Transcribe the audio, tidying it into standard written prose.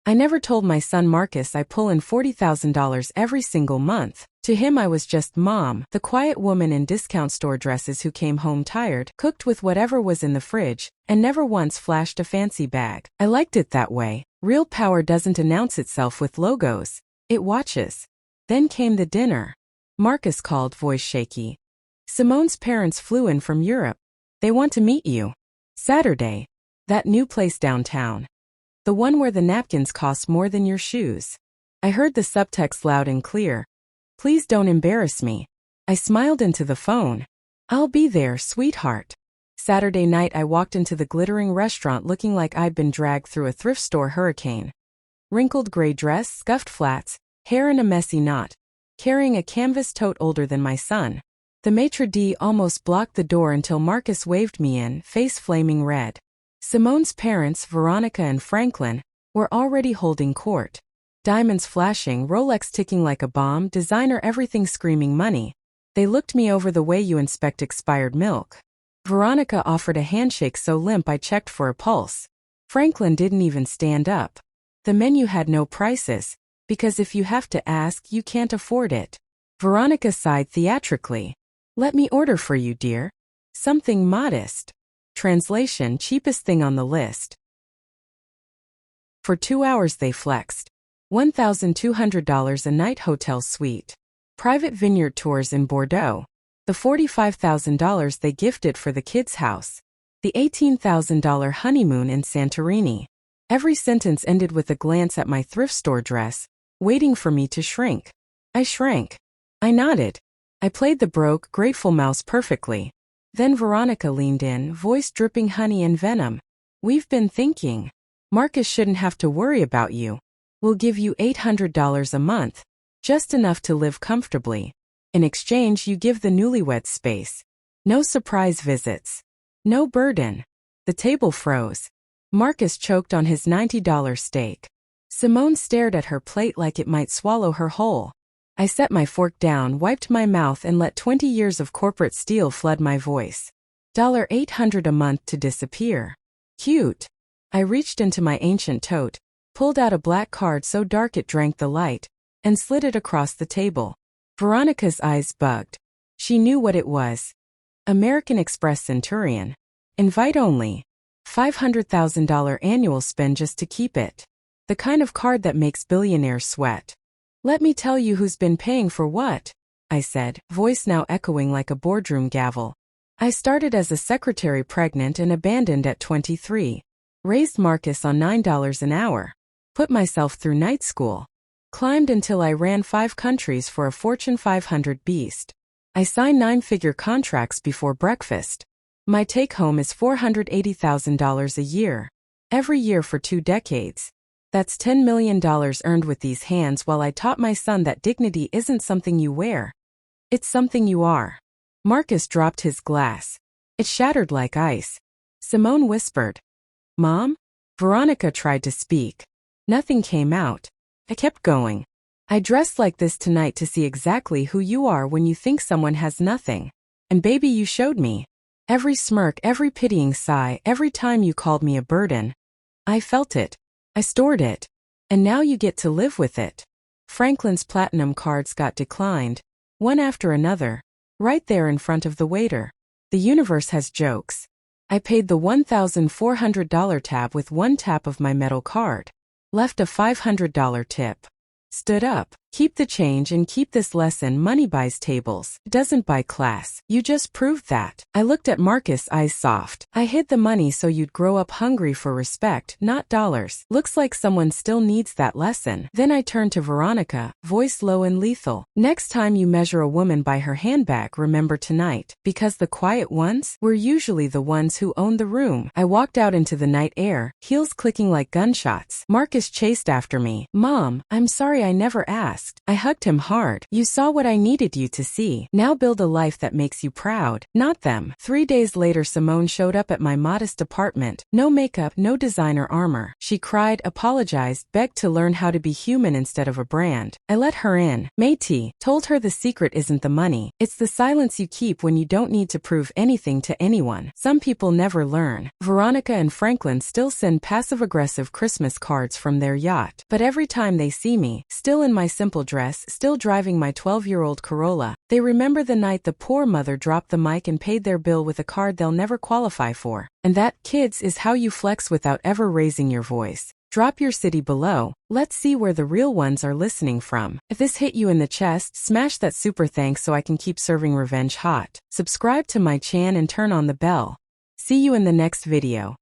I never told my son Marcus I pull in $40,000 every single month. To him I was just Mom, the quiet woman in discount store dresses who came home tired, cooked with whatever was in the fridge, and never once flashed a fancy bag. I liked it that way. Real power doesn't announce itself with logos. It watches. Then came the dinner. Marcus called, voice shaky. Simone's parents flew in from Europe. They want to meet you. Saturday. That new place downtown. The one where the napkins cost more than your shoes. I heard the subtext loud and clear. Please don't embarrass me. I smiled into the phone. I'll be there, sweetheart. Saturday night I walked into the glittering restaurant looking like I'd been dragged through a thrift store hurricane. Wrinkled gray dress, scuffed flats, hair in a messy knot. Carrying a canvas tote older than my son. The maitre d' almost blocked the door until Marcus waved me in, face flaming red. Simone's parents, Veronica and Franklin, were already holding court. Diamonds flashing, Rolex ticking like a bomb, designer everything screaming money. They looked me over the way you inspect expired milk. Veronica offered a handshake so limp I checked for a pulse. Franklin didn't even stand up. The menu had no prices, because if you have to ask, you can't afford it. Veronica sighed theatrically. Let me order for you, dear. Something modest. Translation, cheapest thing on the list. For 2 hours they flexed. $1,200 a night hotel suite. Private vineyard tours in Bordeaux. The $45,000 they gifted for the kids' house. The $18,000 honeymoon in Santorini. Every sentence ended with a glance at my thrift store dress, waiting for me to shrink. I shrank. I nodded. I played the broke, grateful mouse perfectly. Then Veronica leaned in, voice dripping honey and venom. We've been thinking. Marcus shouldn't have to worry about you. We'll give you $800 a month. Just enough to live comfortably. In exchange, you give the newlyweds space. No surprise visits. No burden. The table froze. Marcus choked on his $90 steak. Simone stared at her plate like it might swallow her whole. I set my fork down, wiped my mouth and let 20 years of corporate steel flood my voice. $800 a month to disappear. Cute. I reached into my ancient tote, pulled out a black card so dark it drank the light, and slid it across the table. Veronica's eyes bugged. She knew what it was. American Express Centurion. Invite only. $500,000 annual spend just to keep it. The kind of card that makes billionaires sweat. Let me tell you who's been paying for what, I said, voice now echoing like a boardroom gavel. I started as a secretary pregnant and abandoned at 23. Raised Marcus on $9 an hour. Put myself through night school. Climbed until I ran 5 countries for a Fortune 500 beast. I signed 9-figure contracts before breakfast. My take-home is $480,000 a year. Every year for 2 decades. That's $10 million earned with these hands while I taught my son that dignity isn't something you wear. It's something you are. Marcus dropped his glass. It shattered like ice. Simone whispered. Mom? Veronica tried to speak. Nothing came out. I kept going. I dressed like this tonight to see exactly who you are when you think someone has nothing. And baby, you showed me. Every smirk, every pitying sigh, every time you called me a burden. I felt it. I stored it. And now you get to live with it. Franklin's platinum cards got declined, one after another, right there in front of the waiter. The universe has jokes. I paid the $1,400 tab with one tap of my metal card. Left a $500 tip. Stood up. Keep the change and keep this lesson. Money buys tables. It doesn't buy class. You just proved that. I looked at Marcus, eyes soft. I hid the money so you'd grow up hungry for respect, not dollars. Looks like someone still needs that lesson. Then I turned to Veronica, voice low and lethal. Next time you measure a woman by her handbag, remember tonight. Because the quiet ones were usually the ones who owned the room. I walked out into the night air, heels clicking like gunshots. Marcus chased after me. Mom, I'm sorry I never asked. asked. I hugged him hard. You saw what I needed you to see. Now build a life that makes you proud, not them. 3 days later, Simone showed up at my modest apartment. No makeup, no designer armor. She cried, apologized, begged to learn how to be human instead of a brand. I let her in. Métis, told her the secret isn't the money. It's the silence you keep when you don't need to prove anything to anyone. Some people never learn. Veronica and Franklin still send passive-aggressive Christmas cards from their yacht. But every time they see me, still in my simple dress, still driving my 12-year-old Corolla, they remember the night the poor mother dropped the mic and paid their bill with a card they'll never qualify for. And that, kids, is how you flex without ever raising your voice. Drop your city below. Let's see where the real ones are listening from. If this hit you in the chest, smash that super thanks so I can keep serving revenge hot. Subscribe to my channel and turn on the bell. See you in the next video.